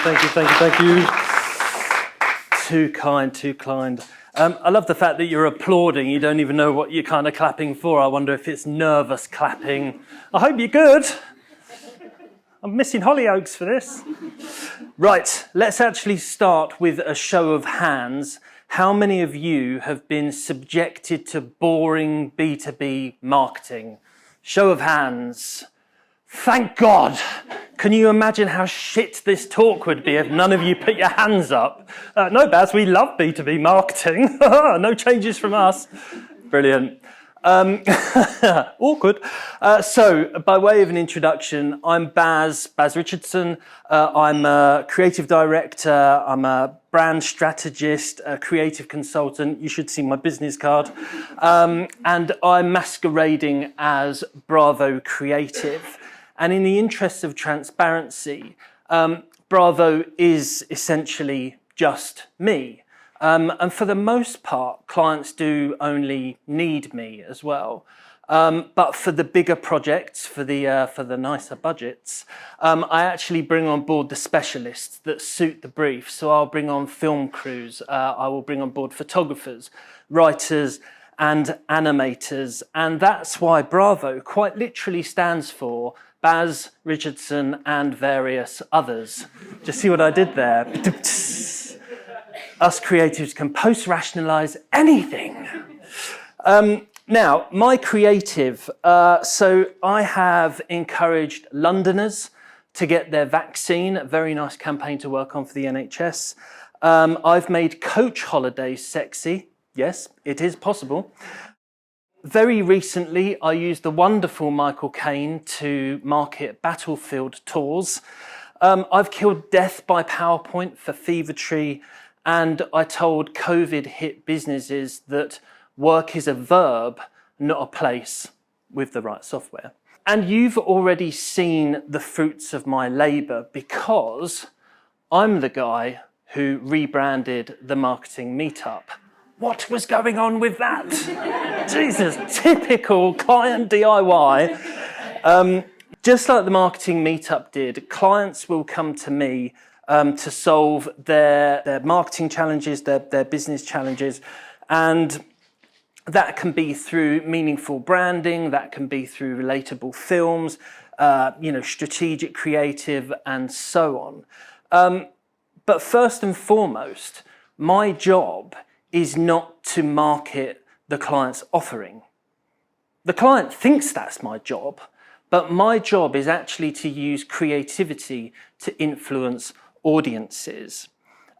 thank you. Too kind, too kind. I love the fact that you're applauding. You don't even know what you're kind of clapping for. I wonder if it's nervous clapping. I hope you're good. I'm missing Hollyoaks for this. Right, let's actually start with a show of hands. How many of you have been subjected to boring B2B marketing? Show of hands. Thank God. Can you imagine how shit this talk would be if none of you put your hands up? No, Baz, we love B2B marketing. No changes from us. Brilliant. Awkward. So, by way of an introduction, I'm Baz Richardson. I'm a creative director. I'm a brand strategist, a creative consultant. You should see my business card. And I'm masquerading as Bravo Creative. And in the interest of transparency, Bravo is essentially just me. And for the most part, clients do only need me as well. But for the bigger projects, for the nicer budgets, I actually bring on board the specialists that suit the brief. So I'll bring on film crews, I will bring on board photographers, writers, and animators. And that's why Bravo quite literally stands for Baz, Richardson, and various others. Do you see what I did there? Us creatives can post-rationalise anything. Now, my creative. So I have encouraged Londoners to get their vaccine. A very nice campaign to work on for the NHS. I've made coach holidays sexy. Yes, it is possible. Very recently, I used the wonderful Michael Caine to market Battlefield tours. I've killed death by PowerPoint for Fevertree, and I told COVID-hit businesses that work is a verb, not a place, with the right software. And you've already seen the fruits of my labour because I'm the guy who rebranded the marketing Meetup. What was going on with that? Jesus, typical client DIY. Just like the marketing Meetup did, clients will come to me to solve their marketing challenges, their business challenges, and that can be through meaningful branding, that can be through relatable films, strategic creative, and so on. But first and foremost, my job is not to market the client's offering. The client thinks that's my job, but my job is actually to use creativity to influence audiences.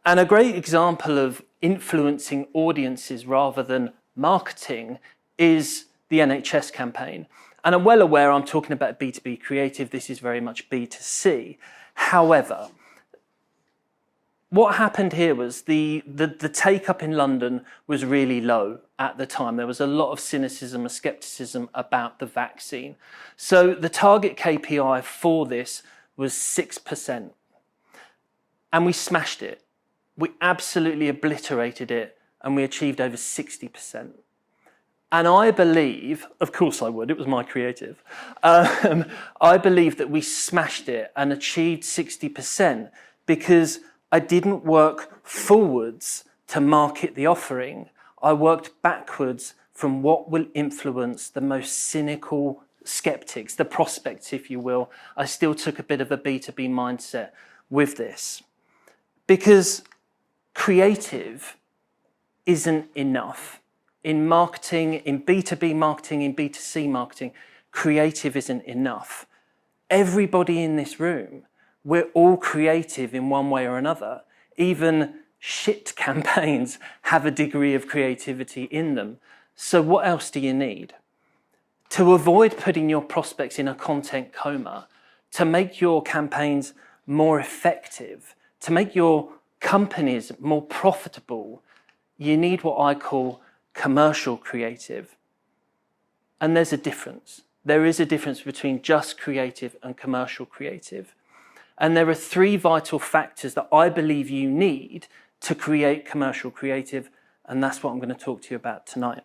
And a great example of influencing audiences rather than marketing is the NHS campaign. And I'm well aware I'm talking about B2B creative. This is very much B2C. However, what happened here was the take-up in London was really low at the time. There was a lot of cynicism and scepticism about the vaccine. So the target KPI for this was 6%. And we smashed it. We absolutely obliterated it, and we achieved over 60%. And I believe, of course I would, it was my creative, I believe that we smashed it and achieved 60% because I didn't work forwards to market the offering. I worked backwards from what will influence the most cynical skeptics, the prospects, if you will. I still took a bit of a B2B mindset with this because creative isn't enough. In marketing, in B2B marketing, in B2C marketing, creative isn't enough. Everybody in this room, we're all creative in one way or another. Even shit campaigns have a degree of creativity in them. So what else do you need? To avoid putting your prospects in a content coma, to make your campaigns more effective, to make your companies more profitable, you need what I call commercial creative. And there's a difference. There is a difference between just creative and commercial creative. And there are three vital factors that I believe you need to create commercial creative, and that's what I'm going to talk to you about tonight.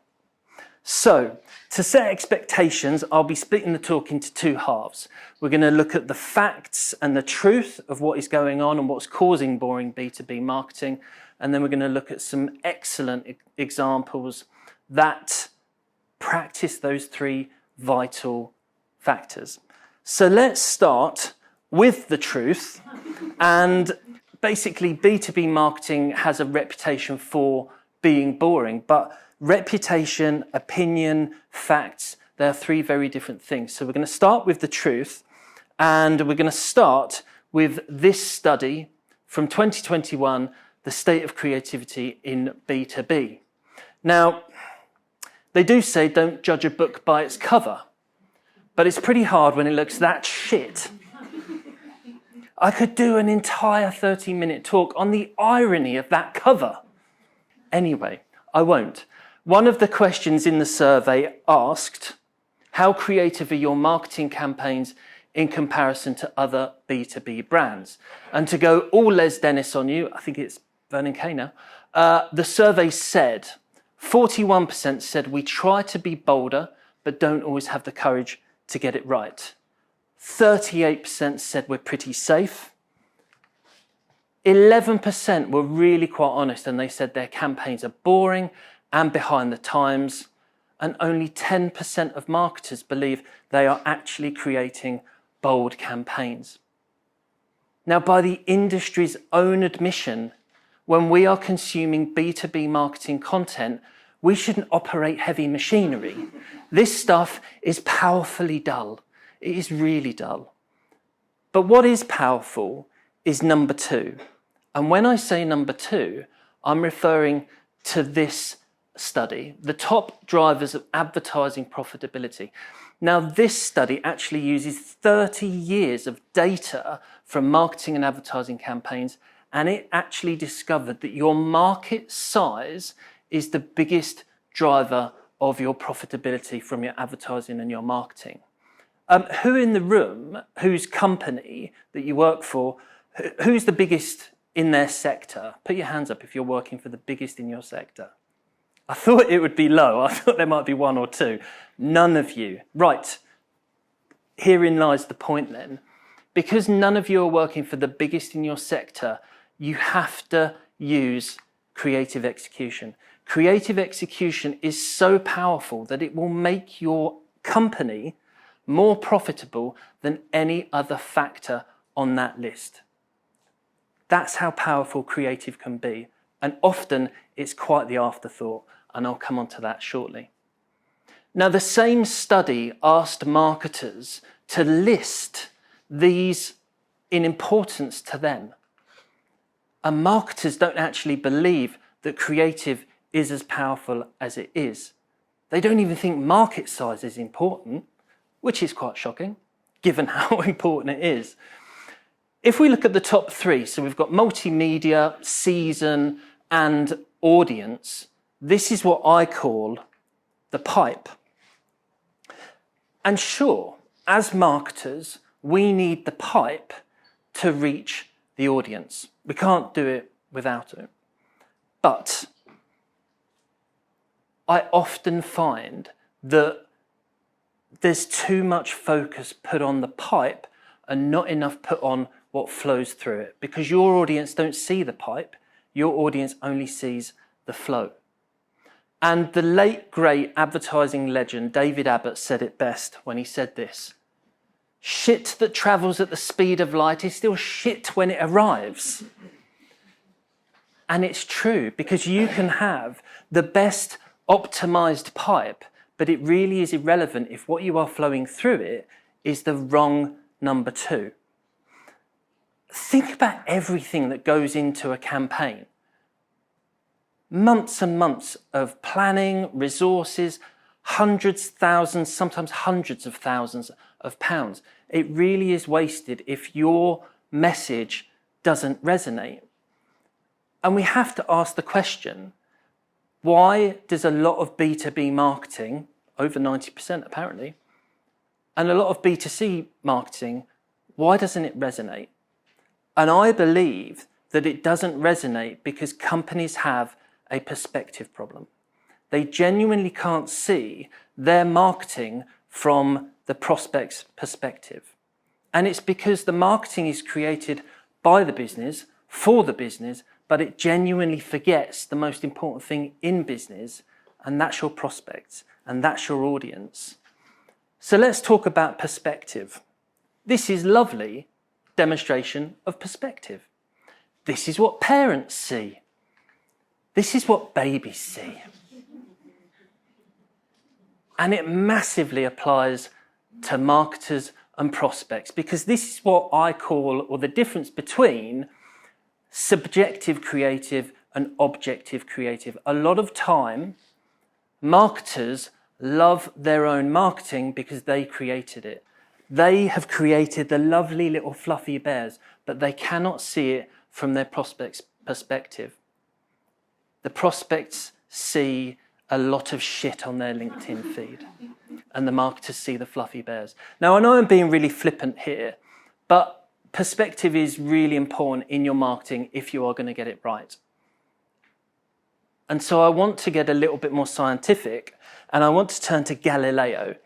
So, to set expectations, I'll be splitting the talk into two halves. We're going to look at the facts and the truth of what is going on and what's causing boring B2B marketing. And then we're going to look at some excellent examples that practice those three vital factors. So let's start with the truth. And basically, B2B marketing has a reputation for being boring, but reputation, opinion, facts, they are three very different things. So we're going to start with the truth, and we're going to start with this study from 2021, The State of Creativity in B2B. Now, they do say don't judge a book by its cover, but it's pretty hard when it looks that shit. I could do an entire 30-minute talk on the irony of that cover. Anyway, I won't. One of the questions in the survey asked, how creative are your marketing campaigns in comparison to other B2B brands? And to go all Les Dennis on you, I think it's Vernon Kay now, the survey said, 41% said we try to be bolder, but don't always have the courage to get it right. 38% said we're pretty safe. 11% were really quite honest and they said their campaigns are boring and behind the times. And only 10% of marketers believe they are actually creating bold campaigns. Now, by the industry's own admission, when we are consuming B2B marketing content, we shouldn't operate heavy machinery. This stuff is powerfully dull. It is really dull. But what is powerful is number two. And when I say number two, I'm referring to this study, the top drivers of advertising profitability. Now, this study actually uses 30 years of data from marketing and advertising campaigns, and it actually discovered that your market size is the biggest driver of your profitability from your advertising and your marketing. Who in the room, whose company that you work for, who's the biggest in their sector? Put your hands up if you're working for the biggest in your sector. I thought it would be low. I thought there might be one or two. None of you. Right. Herein lies the point then. Because none of you are working for the biggest in your sector, you have to use creative execution. Creative execution is so powerful that it will make your company more profitable than any other factor on that list. That's how powerful creative can be. And often it's quite the afterthought, and I'll come on to that shortly. Now, the same study asked marketers to list these in importance to them. And marketers don't actually believe that creative is as powerful as it is. They don't even think market size is important, which is quite shocking, given how important it is. If we look at the top three, so we've got multimedia, season, and audience, this is what I call the pipe. And sure, as marketers, we need the pipe to reach the audience. We can't do it without it. But I often find that there's too much focus put on the pipe and not enough put on what flows through it, because your audience don't see the pipe, your audience only sees the flow. And the late great advertising legend David Abbott said it best when he said this: shit that travels at the speed of light is still shit when it arrives. And it's true, because you can have the best optimized pipe, but it really is irrelevant if what you are flowing through it is the wrong number two. Think about everything that goes into a campaign. Months and months of planning, resources, hundreds, thousands, sometimes hundreds of thousands of pounds. It really is wasted if your message doesn't resonate. And we have to ask the question, why does a lot of B2B marketing, over 90% apparently, and a lot of B2C marketing, why doesn't it resonate? And I believe that it doesn't resonate because companies have a perspective problem. They genuinely can't see their marketing from the prospect's perspective. And it's because the marketing is created by the business, for the business, but it genuinely forgets the most important thing in business, and that's your prospects, and that's your audience. So let's talk about perspective. This is lovely demonstration of perspective. This is what parents see. This is what babies see. And it massively applies to marketers and prospects, because this is what I call, or the difference between subjective creative and objective creative. A lot of time, marketers love their own marketing because they created it. They have created the lovely little fluffy bears, but they cannot see it from their prospects' perspective. The prospects see a lot of shit on their LinkedIn feed, and the marketers see the fluffy bears. Now, I know I'm being really flippant here, but perspective is really important in your marketing if you are going to get it right. And so I want to get a little bit more scientific, and I want to turn to Galileo.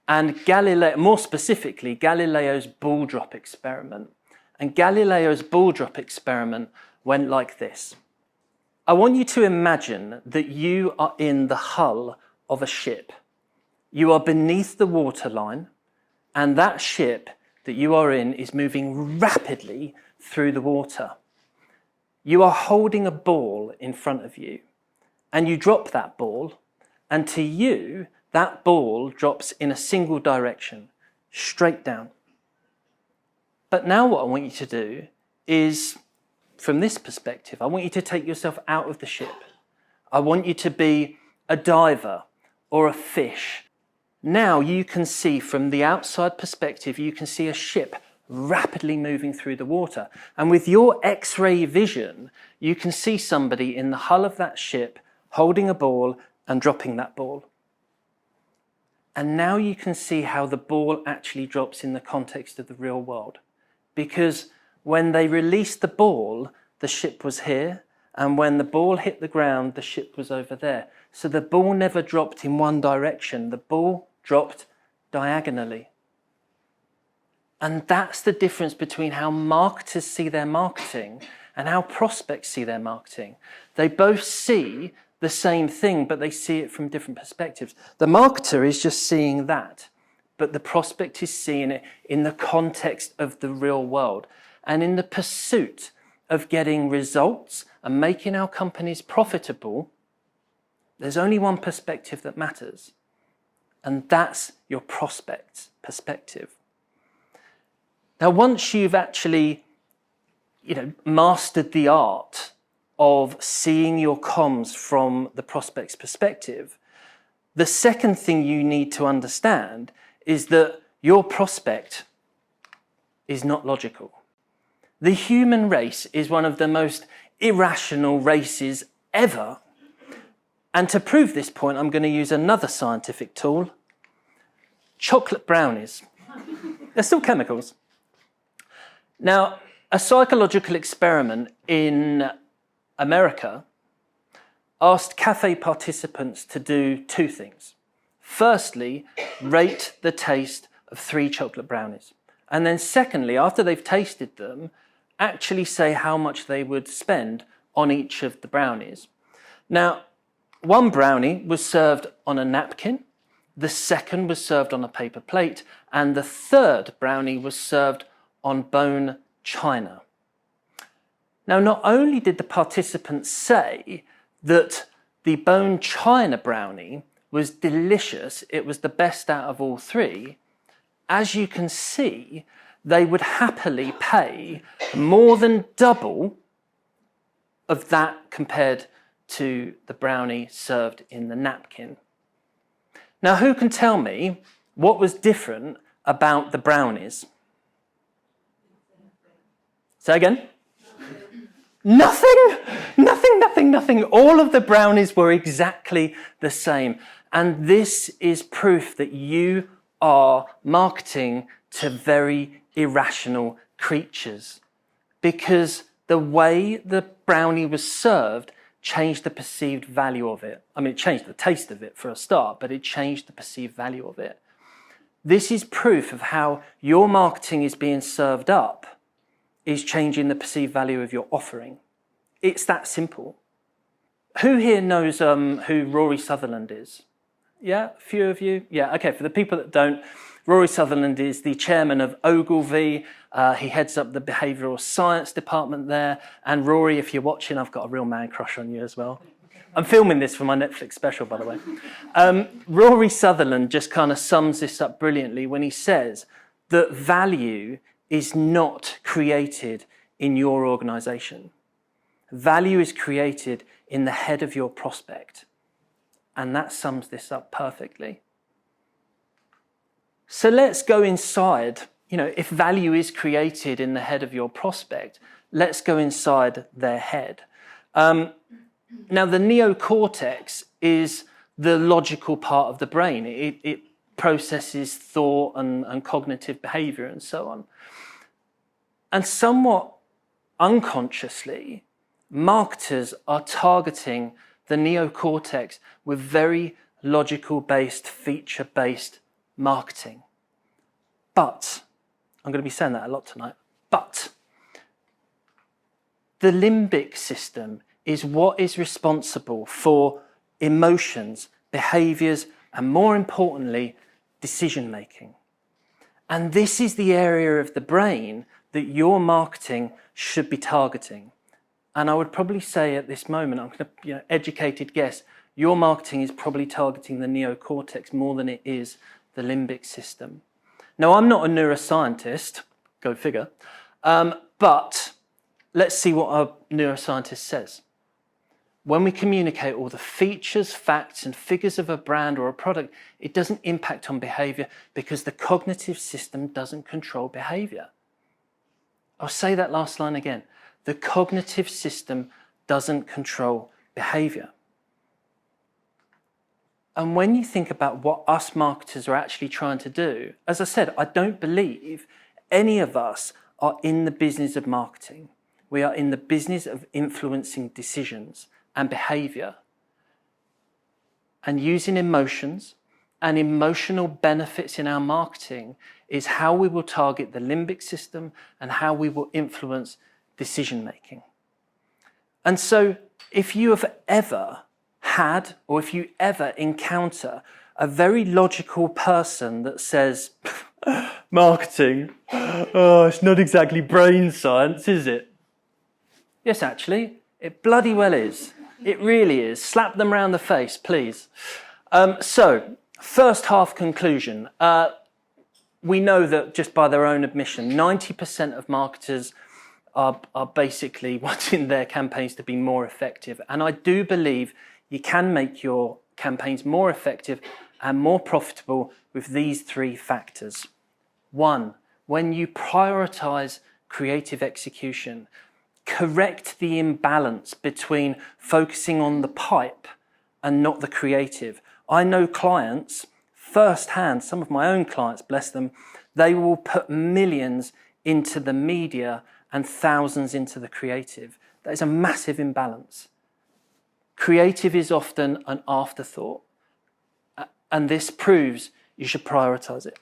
And Galileo, more specifically, Galileo's ball drop experiment. And Galileo's ball drop experiment went like this. I want you to imagine that you are in the hull of a ship. You are beneath the waterline, and that ship that you are in is moving rapidly through the water. You are holding a ball in front of you, and you drop that ball, and to you, that ball drops in a single direction, straight down. But now what I want you to do is, from this perspective, I want you to take yourself out of the ship. I want you to be a diver or a fish. Now you can see from the outside perspective, you can see a ship rapidly moving through the water. And with your X-ray vision, you can see somebody in the hull of that ship holding a ball and dropping that ball. And now you can see how the ball actually drops in the context of the real world. Because when they released the ball, the ship was here, and when the ball hit the ground, the ship was over there. So the ball never dropped in one direction. The ball dropped diagonally. And that's the difference between how marketers see their marketing and how prospects see their marketing. They both see the same thing, but they see it from different perspectives. The marketer is just seeing that, but the prospect is seeing it in the context of the real world. And in the pursuit of getting results and making our companies profitable, there's only one perspective that matters, and that's your prospect's perspective. Now, once you've actually, mastered the art of seeing your comms from the prospect's perspective, the second thing you need to understand is that your prospect is not logical. The human race is one of the most irrational races ever. And to prove this point, I'm going to use another scientific tool, chocolate brownies. They're still chemicals. Now, a psychological experiment in America asked cafe participants to do two things. Firstly, rate the taste of 3 chocolate brownies. And then secondly, after they've tasted them, actually say how much they would spend on each of the brownies. Now, one brownie was served on a napkin, the second was served on a paper plate, and the third brownie was served on bone china. Now, not only did the participants say that the bone china brownie was delicious, it was the best out of all 3, as you can see, they would happily pay more than double of that compared to the brownie served in the napkin. Now, who can tell me what was different about the brownies? Say again? Nothing. All of the brownies were exactly the same. And this is proof that you are marketing to very irrational creatures. Because the way the brownie was served changed the perceived value of it. I mean, it changed the taste of it for a start, but it changed the perceived value of it. This is proof of how your marketing is being served up is changing the perceived value of your offering. It's that simple. Who here knows who Rory Sutherland is? Yeah, a few of you? Yeah, okay, for the people that don't, Rory Sutherland is the chairman of Ogilvy. He heads up the behavioural science department there. And Rory, if you're watching, I've got a real man crush on you as well. I'm filming this for my Netflix special, by the way. Rory Sutherland just kind of sums this up brilliantly when he says that value is not created in your organisation. Value is created in the head of your prospect. And that sums this up perfectly. So let's go inside. You know, if value is created in the head of your prospect, let's go inside their head. Now, the neocortex is the logical part of the brain. It processes thought and cognitive behavior and so on. And somewhat unconsciously, marketers are targeting the neocortex with very logical-based, feature-based marketing. But, I'm going to be saying that a lot tonight, but the limbic system is what is responsible for emotions, behaviours, and more importantly, decision-making. And this is the area of the brain that your marketing should be targeting. And I would probably say at this moment, I'm going to, educated guess, your marketing is probably targeting the neocortex more than it is the limbic system. Now, I'm not a neuroscientist, go figure, but let's see what a neuroscientist says. When we communicate all the features, facts, and figures of a brand or a product, it doesn't impact on behavior because the cognitive system doesn't control behavior. I'll say that last line again. The cognitive system doesn't control behavior. And when you think about what us marketers are actually trying to do, as I said, I don't believe any of us are in the business of marketing. We are in the business of influencing decisions and behavior. And using emotions and emotional benefits in our marketing is how we will target the limbic system and how we will influence decision making. And so if you have ever had, or if you ever encounter a very logical person that says, marketing, oh, it's not exactly brain science, is it? Yes, actually, it bloody well is. It really is. Slap them round the face, please. So, first half conclusion. We know that just by their own admission, 90% of marketers are basically wanting their campaigns to be more effective. And I do believe you can make your campaigns more effective and more profitable with these three factors. One, when you prioritize creative execution, correct the imbalance between focusing on the pipe and not the creative. I know clients, firsthand, some of my own clients, bless them, they will put millions into the media and thousands into the creative. That is a massive imbalance. Creative is often an afterthought, and this proves you should prioritize it.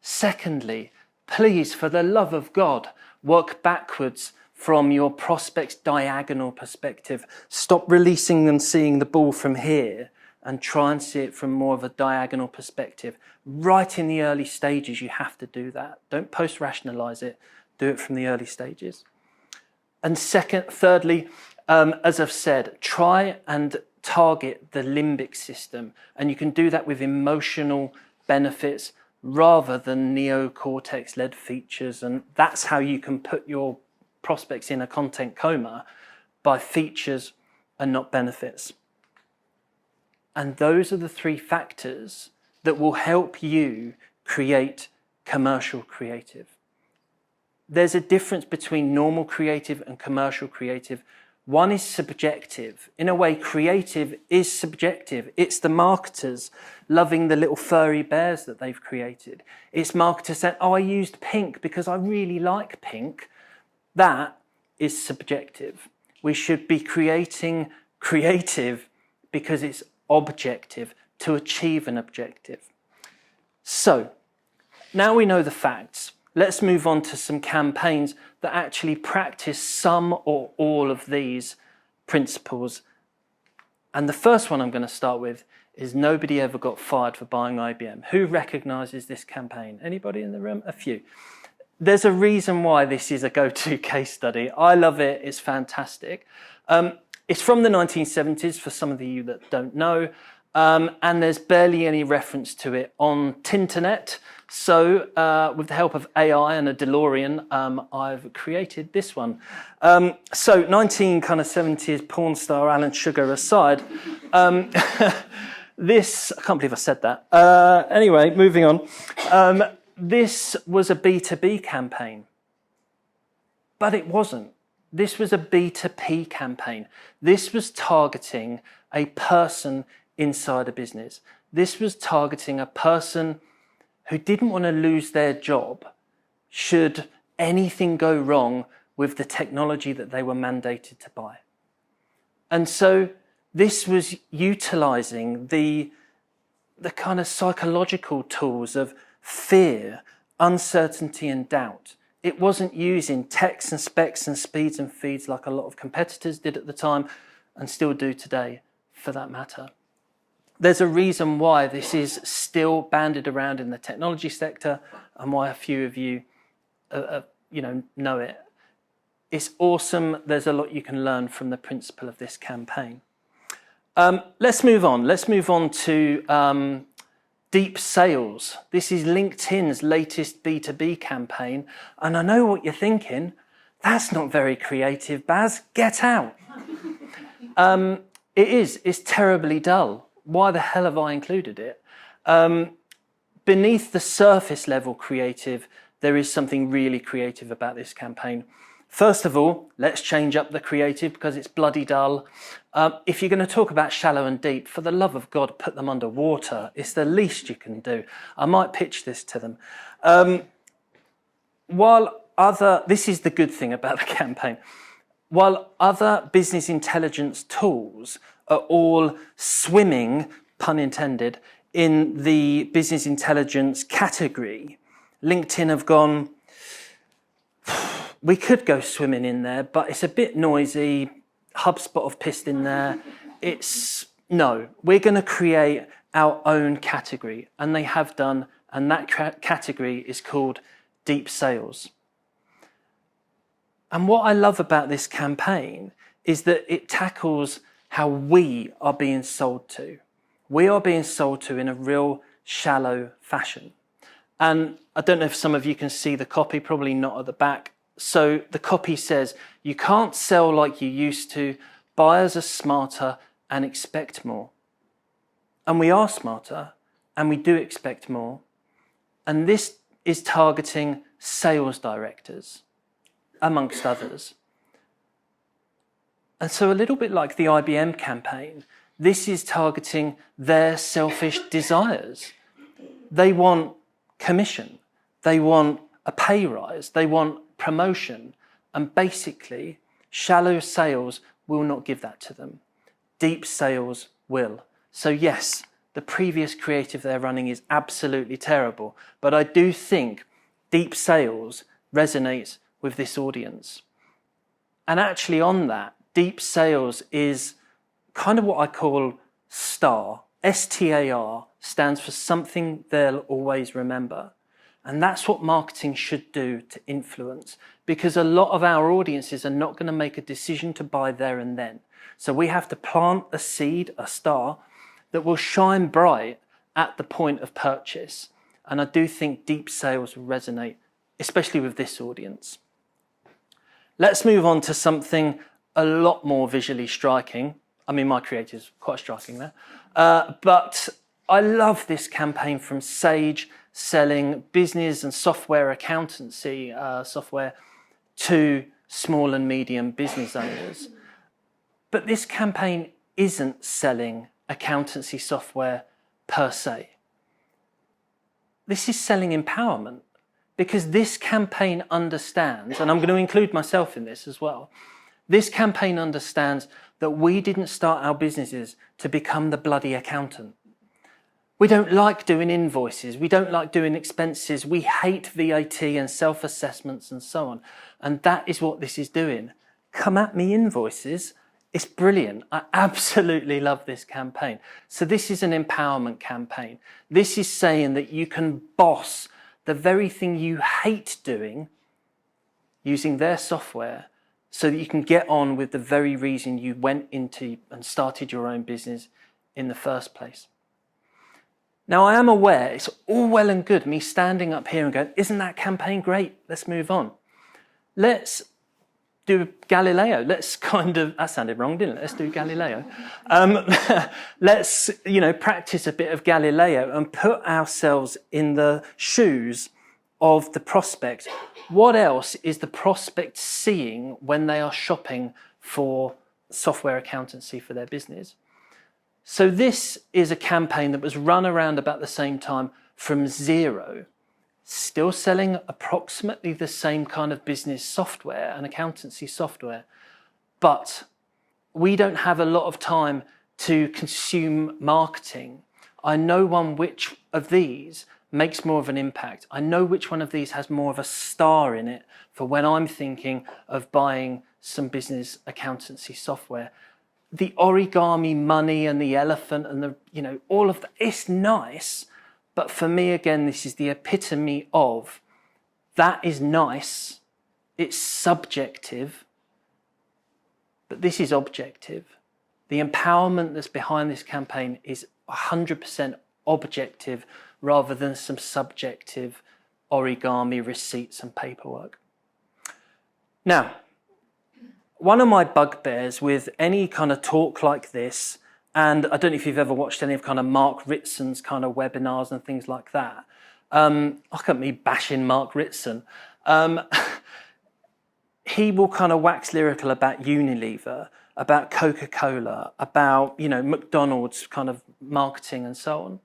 Secondly, please, for the love of God, work backwards from your prospect's diagonal perspective. Stop releasing them seeing the ball from here and try and see it from more of a diagonal perspective. Right in the early stages, you have to do that. Don't post-rationalize it. Do it from the early stages. And thirdly, as I've said, try and target the limbic system. And you can do that with emotional benefits rather than neocortex-led features. And that's how you can put your prospects in a content coma, by features and not benefits. And those are the three factors that will help you create commercial creative. There's a difference between normal creative and commercial creative. One is subjective. In a way, creative is subjective. It's the marketers loving the little furry bears that they've created. It's marketers saying, oh, I used pink because I really like pink. That is subjective. We should be creating creative because it's objective, to achieve an objective. So, now we know the facts. Let's move on to some campaigns that actually practice some or all of these principles. And the first one I'm going to start with is nobody ever got fired for buying IBM. Who recognises this campaign? Anybody in the room? A few. There's a reason why this is a go-to case study. I love it. It's fantastic. It's from the 1970s for some of you that don't know. And there's barely any reference to it on Tinternet. So with the help of AI and a DeLorean, I've created this one. So 1970s porn star Alan Sugar aside, this, I can't believe I said that. Anyway, moving on. This was a B2B campaign, but it wasn't. This was a B2P campaign. This was targeting a person inside a business. This was targeting a person who didn't want to lose their job should anything go wrong with the technology that they were mandated to buy. And so this was utilizing the kind of psychological tools of fear, uncertainty and doubt. It wasn't using texts and specs and speeds and feeds like a lot of competitors did at the time and still do today for that matter. There's a reason why this is still bandied around in the technology sector and why a few of you, know it. It's awesome. There's a lot you can learn from the principle of this campaign. Let's move on. Let's move on to deep sales. This is LinkedIn's latest B2B campaign. And I know what you're thinking. That's not very creative, Baz. Get out. It is. It's terribly dull. Why the hell have I included it? Beneath the surface level creative, there is something really creative about this campaign. First of all, let's change up the creative because it's bloody dull. If you're going to talk about shallow and deep, for the love of God, put them underwater. It's the least you can do. I might pitch this to them. This is the good thing about the campaign. While other business intelligence tools are all swimming, pun intended, in the business intelligence category, LinkedIn have gone, we could go swimming in there, but it's a bit noisy. HubSpot have pissed in there. No, we're going to create our own category, and they have done, and that category is called deep sales. And what I love about this campaign is that it tackles how we are being sold to. We are being sold to in a real shallow fashion. And I don't know if some of you can see the copy, probably not at the back. So the copy says, you can't sell like you used to, buyers are smarter and expect more. And we are smarter and we do expect more. And this is targeting sales directors, amongst others. And so a little bit like the IBM campaign, this is targeting their selfish desires. They want commission, they want a pay rise, they want promotion, and basically shallow sales will not give that to them. Deep sales will. So yes, the previous creative they're running is absolutely terrible, but I do think deep sales resonates with this audience. And actually on that, deep sales is kind of what I call STAR. STAR stands for something they'll always remember. And that's what marketing should do to influence, because a lot of our audiences are not going to make a decision to buy there and then. So we have to plant a seed, a star, that will shine bright at the point of purchase. And I do think deep sales will resonate, especially with this audience. Let's move on to something a lot more visually striking. I mean, my creative is quite striking there. But I love this campaign from Sage, selling business and software accountancy software to small and medium business owners. But this campaign isn't selling accountancy software per se. This is selling empowerment, because this campaign understands, and I'm going to include myself in this as well, This campaign understands that we didn't start our businesses to become the bloody accountant. We don't like doing invoices. We don't like doing expenses. We hate VAT and self-assessments and so on. And that is what this is doing. Come at me, invoices. It's brilliant. I absolutely love this campaign. So this is an empowerment campaign. This is saying that you can boss the very thing you hate doing using their software so that you can get on with the very reason you went into and started your own business in the first place. Now, I am aware it's all well and good me standing up here and going, isn't that campaign great? Let's move on. Let's do Galileo. Let's that sounded wrong, didn't it? Let's do Galileo. Let's, practice a bit of Galileo and put ourselves in the shoes of the prospect. What else is the prospect seeing when they are shopping for software accountancy for their business? So this is a campaign that was run around about the same time from zero, still selling approximately the same kind of business software and accountancy software, but we don't have a lot of time to consume marketing. I know which of these makes more of an impact. I know which one of these has more of a star in it for when I'm thinking of buying some business accountancy software. The origami money and the elephant and all of that, it's nice. But for me, again, this is the epitome of that is nice. It's subjective, but this is objective. The empowerment that's behind this campaign is 100% objective rather than some subjective origami receipts and paperwork. Now, one of my bugbears with any kind of talk like this, and I don't know if you've ever watched any of kind of Mark Ritson's kind of webinars and things like that. Look at me bashing Mark Ritson. He will kind of wax lyrical about Unilever, about Coca-Cola, about, McDonald's kind of marketing and so on.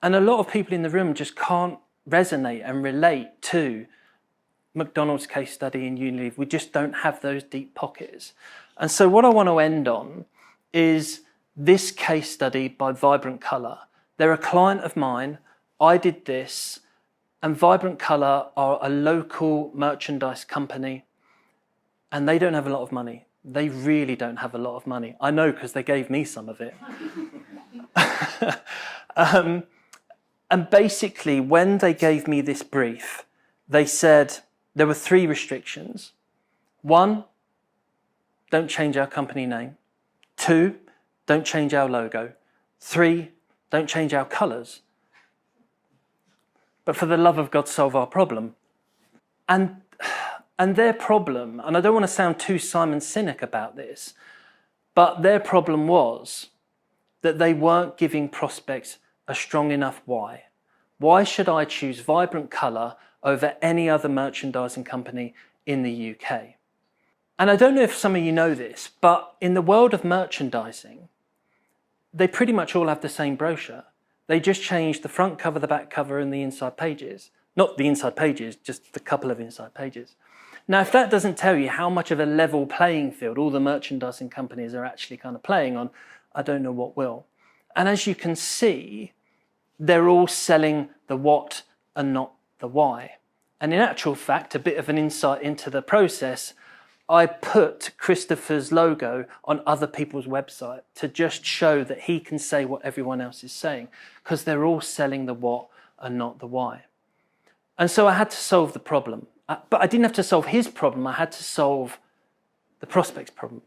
And a lot of people in the room just can't resonate and relate to McDonald's case study in Unilever. We just don't have those deep pockets. And so what I want to end on is this case study by Vibrant Colour. They're a client of mine. I did this, and Vibrant Colour are a local merchandise company, and they don't have a lot of money. They really don't have a lot of money. I know because they gave me some of it. And basically, when they gave me this brief, they said there were 3 restrictions. 1, don't change our company name. 2, don't change our logo. 3, don't change our colours. But for the love of God, solve our problem. And their problem, and I don't want to sound too Simon Sinek about this, but their problem was that they weren't giving prospects a strong enough why. Why should I choose Vibrant Colour over any other merchandising company in the UK? And I don't know if some of you know this, but in the world of merchandising, they pretty much all have the same brochure. They just changed the front cover, the back cover, and the inside pages. Not the inside pages, just the couple of inside pages. Now, if that doesn't tell you how much of a level playing field all the merchandising companies are actually kind of playing on, I don't know what will. And as you can see, they're all selling the what and not the why. And in actual fact, a bit of an insight into the process, I put Christopher's logo on other people's website to just show that he can say what everyone else is saying, because they're all selling the what and not the why. And so I had to solve the problem. But I didn't have to solve his problem, I had to solve the prospect's problem.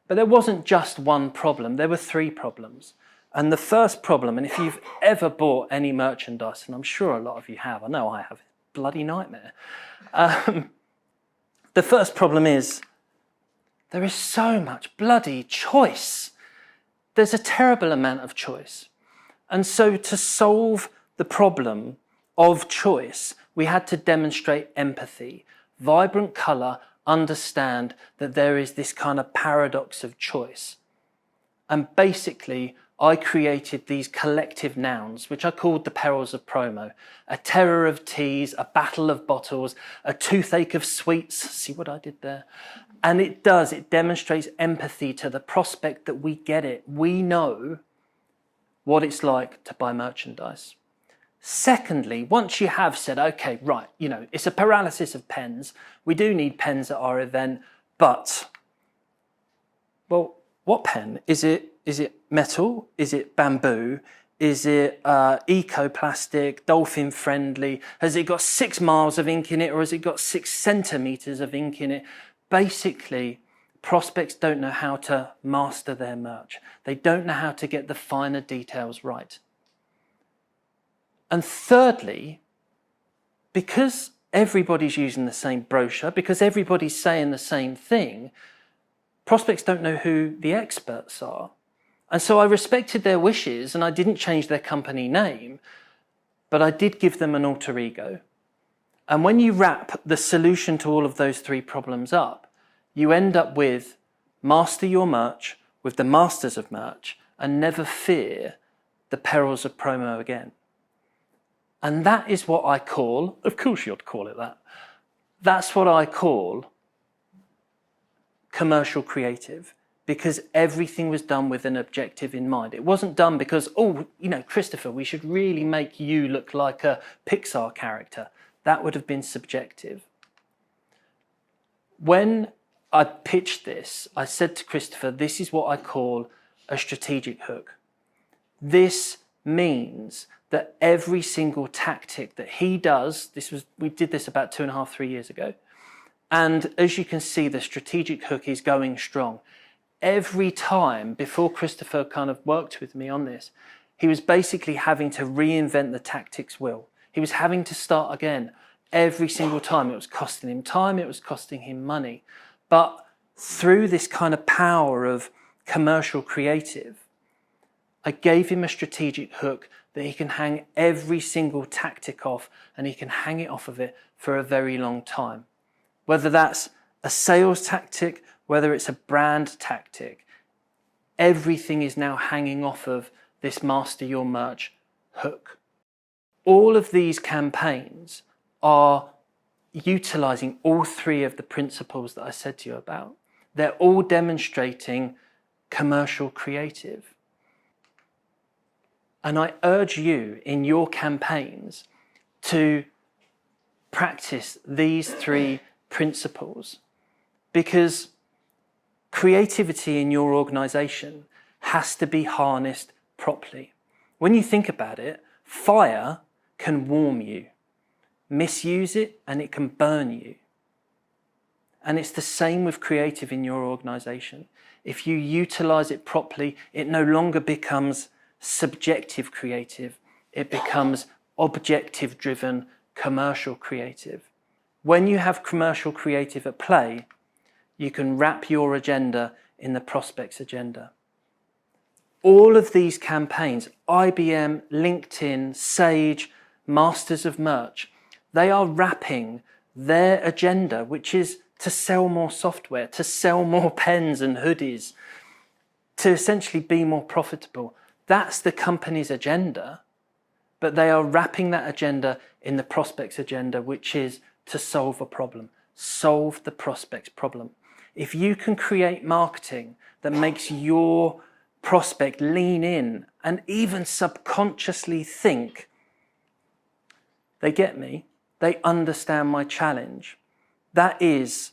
But there wasn't just one problem, there were 3 problems. And the first problem, and if you've ever bought any merchandise, and I'm sure a lot of you have, I know I have, bloody nightmare. The first problem is there is so much bloody choice. There's a terrible amount of choice. And so to solve the problem of choice, we had to demonstrate empathy. Vibrant Colour understand that there is this kind of paradox of choice. And basically, I created these collective nouns, which I called the perils of promo. A terror of teas, a battle of bottles, a toothache of sweets, see what I did there, And it does, it demonstrates empathy to the prospect that we get it. We know what it's like to buy merchandise. Secondly, once you have said, okay, right, it's a paralysis of pens. We do need pens at our event, but, well, what pen? Is it metal? Is it bamboo? Is it eco-plastic, dolphin friendly? Has it got 6 miles of ink in it, or has it got 6 centimeters of ink in it? Basically, prospects don't know how to master their merch. They don't know how to get the finer details right. And thirdly, because everybody's using the same brochure, because everybody's saying the same thing, prospects don't know who the experts are. And so I respected their wishes and I didn't change their company name, but I did give them an alter ego. And when you wrap the solution to all of those 3 problems up, you end up with master your merch with the masters of merch and never fear the perils of promo again. And that is what I call, of course you'd call it that, that's what I call commercial creative, because everything was done with an objective in mind. It wasn't done because, Christopher, we should really make you look like a Pixar character. That would have been subjective. When I pitched this, I said to Christopher, this is what I call a strategic hook. This means that every single tactic that he does, we did this about 2.5, 3 years ago. And as you can see, the strategic hook is going strong. Every time before Christopher kind of worked with me on this, he was basically having to reinvent the tactics wheel. He was having to start again every single time. It was costing him time, it was costing him money. But through this kind of power of commercial creative, I gave him a strategic hook that he can hang every single tactic off, and he can hang it off of it for a very long time. Whether that's a sales tactic, whether it's a brand tactic, everything is now hanging off of this master your merch hook. All of these campaigns are utilizing all 3 of the principles that I said to you about. They're all demonstrating commercial creative. And I urge you in your campaigns to practice these 3 principles, because creativity in your organization has to be harnessed properly. When you think about it, fire can warm you. Misuse it and it can burn you. And it's the same with creative in your organization. If you utilize it properly, it no longer becomes subjective creative. It becomes objective driven commercial creative. When you have commercial creative at play, you can wrap your agenda in the prospect's agenda. All of these campaigns, IBM, LinkedIn, Sage, Masters of Merch, they are wrapping their agenda, which is to sell more software, to sell more pens and hoodies, to essentially be more profitable. That's the company's agenda, but they are wrapping that agenda in the prospect's agenda, which is to solve a problem, solve the prospect's problem. If you can create marketing that makes your prospect lean in and even subconsciously think, they get me, they understand my challenge, that is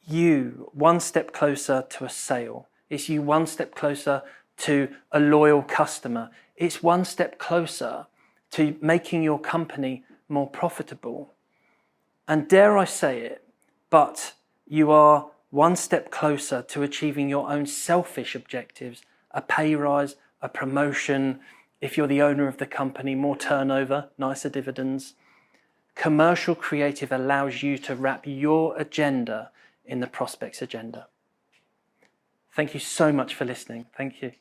you one step closer to a sale. It's you one step closer to a loyal customer. It's one step closer to making your company more profitable. And dare I say it, but you are one step closer to achieving your own selfish objectives, a pay rise, a promotion, if you're the owner of the company, more turnover, nicer dividends. Commercial creative allows you to wrap your agenda in the prospect's agenda. Thank you so much for listening. Thank you.